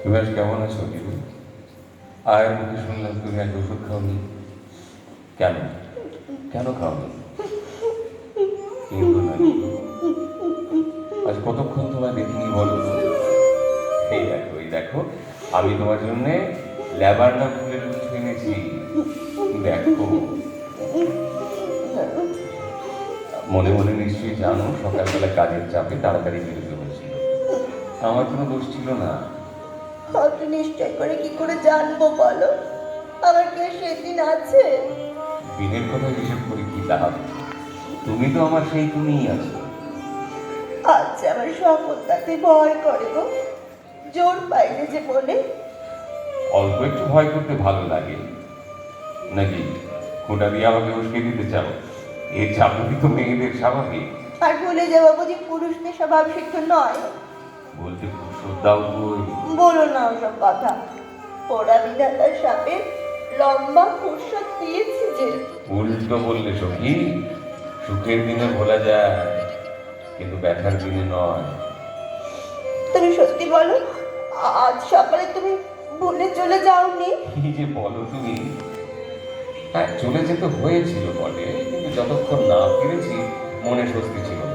তুমি আজ কেমন আছো দিদি? আয়ের মুখে শুনলাম তুমি আজ ওষুধ খাওনি। কেন? কেন খাওনি? কিন্তু না দিদি, আজ কতক্ষণ তোমায় দেখিনি বলো তো? এই দেখো আমি তোমার জন্য ল্যাভান্ডার ফুলের কিছু এনেছি। দেখো, মনে মনে নিশ্চয়ই জানো সকালবেলা কাজের চাপে তাড়াতাড়ি বেরোতে হয়েছিল। আমার কোনো দোষ ছিল না। আপনি নিশ্চয় করে কি করে জানবো বলো? আমার কি আর সেদিন আছে? দিনের কথা হিসেব করে কি লাভ? তুমি তো আমার সেই তুমিই আছো। আজ আমার শপথটাতে ভয় করে গো, জোর পাইলে যে বলে। অল্প একটু ভয় করতে ভালো লাগে নাকি? খোঁটা দিয়ে আমাকে উস্কে দিতে চাও? এর চাপই তো মেয়েদের স্বাভাবিক। আর ভুলে যাবো বুঝি পুরুষদের স্বভাব সিদ্ধ নয়? বলতে খুব শ্রদ্ধাও কই। বলো না ওসব কথা। ওরা বিধাতার সাপে লম্বা ফুরসত দিয়েছে যে। উল্টো বললে সখী, সুখের দিনে ভোলা যায় কিন্তু ব্যথার দিনে নয়। তুমি সত্যি বলো, আজ সকালে তুমি ভুলে চলে যাওনি? কি যে বলো তুমি! হ্যাঁ, চলে যেতে হয়েছিল বটে, কিন্তু যতক্ষণ না ফিরেছি মনে স্বস্তি ছিল না।